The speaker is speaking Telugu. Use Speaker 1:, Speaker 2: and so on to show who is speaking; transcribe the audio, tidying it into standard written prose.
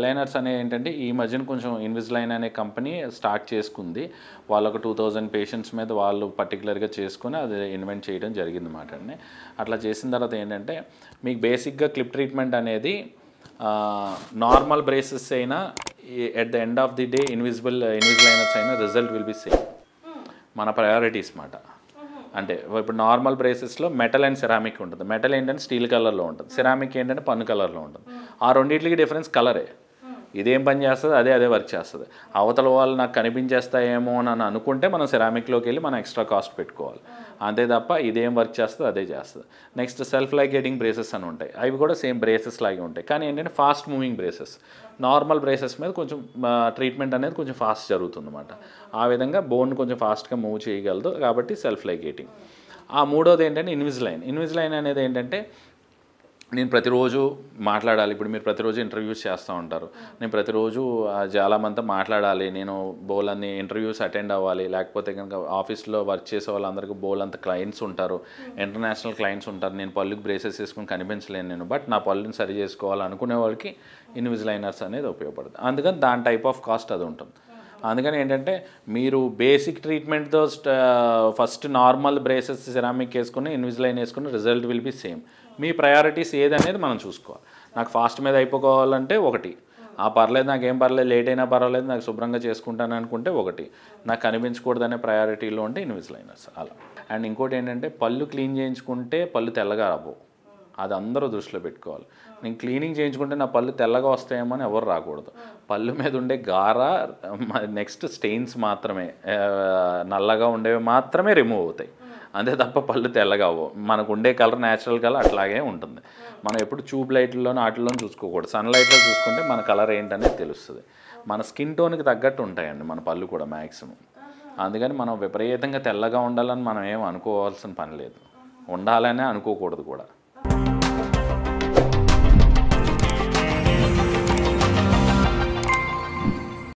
Speaker 1: అలైనర్స్ అనే ఏంటంటే ఈ మధ్యన కొంచెం ఇన్విజిలైన్ అనే కంపెనీ స్టార్ట్ చేసుకుంది. వాళ్ళొక 2000 పేషెంట్స్ మీద వాళ్ళు పర్టికులర్గా చేసుకొని అది ఇన్వెంట్ చేయడం జరిగిందన్నమాట అండి. అట్లా చేసిన తర్వాత ఏంటంటే మీకు బేసిక్గా క్లిప్ ట్రీట్మెంట్ అనేది నార్మల్ బ్రేసెస్ అయినా at the end of the day Invisaligners అయినా రిజల్ట్ విల్ బి సేమ్. మన ప్రయారిటీస్ మాట. అంటే ఇప్పుడు నార్మల్ బ్రేసెస్లో మెటల్ అండ్ సెరామిక్ ఉంటుంది. మెటల్ ఏంటంటే స్టీల్ కలర్లో ఉంటుంది, సెరామిక్ ఏంటంటే పన్ను కలర్లో ఉంటుంది. ఆ రెండింటికి డిఫరెన్స్ కలరే. ఇదేం పని చేస్తుంది, అదే వర్క్ చేస్తుంది. అవతల వాళ్ళు నాకు కనిపించేస్తాయేమో అని అనుకుంటే మనం సెరామిక్లోకి వెళ్ళి మనం ఎక్స్ట్రా కాస్ట్ పెట్టుకోవాలి. అంతే తప్ప ఇదేం వర్క్ చేస్తుంది అదే చేస్తుంది. నెక్స్ట్ సెల్ఫ్ లైగేటింగ్ బ్రేసెస్ అని ఉంటాయి. అవి కూడా సేమ్ బ్రేసెస్ లాగే ఉంటాయి, కానీ ఏంటంటే fast moving braces. Normal braces మీద కొంచెం ట్రీట్మెంట్ అనేది కొంచెం ఫాస్ట్ జరుగుతుంది అన్నమాట. ఆ విధంగా బోన్ కొంచెం ఫాస్ట్గా మూవ్ చేయగలదు కాబట్టి సెల్ఫ్ లైగేటింగ్. ఆ మూడోది ఏంటంటే ఇన్విజిలైన్ అనేది ఏంటంటే నేను ప్రతిరోజు మాట్లాడాలి. ఇప్పుడు మీరు ప్రతిరోజు ఇంటర్వ్యూస్ చేస్తూ ఉంటారు. నేను ప్రతిరోజు చాలామందితో మాట్లాడాలి, నేను బోలన్ని ఇంటర్వ్యూస్ అటెండ్ అవ్వాలి. లేకపోతే కనుక ఆఫీస్లో వర్క్ చేసే వాళ్ళందరికీ బోలంత క్లయింట్స్ ఉంటారు, ఇంటర్నేషనల్ క్లయింట్స్ ఉంటారు. నేను పళ్ళుకి బ్రేసెస్ వేసుకుని కనిపించలేను నేను, బట్ నా పళ్ళుని సరి చేసుకోవాలనుకునే వాళ్ళకి ఇన్విజిలైనర్స్ అనేది ఉపయోగపడుతుంది. అందుకని దాని టైప్ ఆఫ్ కాస్ట్ అది ఉంటుంది. అందుకని ఏంటంటే మీరు బేసిక్ ట్రీట్మెంట్తో ఫస్ట్ నార్మల్ బ్రేసెస్ సెరామిక్ వేసుకుని ఇన్విజిలైన్ వేసుకుని రిజల్ట్ విల్ బి సేమ్. మీ ప్రయారిటీస్ ఏదనేది మనం చూసుకోవాలి. నాకు ఫాస్ట్ మీద అయిపోవాలంటే ఒకటి, పర్లేదు నాకేం పర్లేదు లేట్ అయినా పర్వాలేదు నాకు శుభ్రంగా చేసుకుంటాను అనుకుంటే ఒకటి, నాకు కనిపించకూడదనే ప్రయారిటీలో ఉంటే ఇన్విజిలైనర్స్ అలా. అండ్ ఇంకోటి ఏంటంటే పళ్ళు క్లీన్ చేయించుకుంటే పళ్ళు తెల్లగా రావు, అది అందరూ దృష్టిలో పెట్టుకోవాలి. నేను క్లీనింగ్ చేయించుకుంటే నా పళ్ళు తెల్లగా వస్తాయేమో అని ఎవరు రాకూడదు. పళ్ళు మీద ఉండే గార నెక్స్ట్ స్టెయిన్స్ మాత్రమే నల్లగా ఉండేవి మాత్రమే రిమూవ్ అవుతాయి, అంతే తప్ప పళ్ళు తెల్లగా అవ్వవు. మనకు ఉండే కలర్ న్యాచురల్ కలర్ అట్లాగే ఉంటుంది. మనం ఎప్పుడు ట్యూబ్ లైట్లోనూ వాటిలోనూ చూసుకోకూడదు, సన్లైట్లో చూసుకుంటే మన కలర్ ఏంటనేది తెలుస్తుంది. మన స్కిన్ టోన్కి తగ్గట్టు ఉంటాయండి మన పళ్ళు కూడా మ్యాక్సిమం. అందుకని మనం విపరీతంగా తెల్లగా ఉండాలని మనం ఏం అనుకోవాల్సిన పని లేదు, ఉండాలనే అనుకోకూడదు కూడా.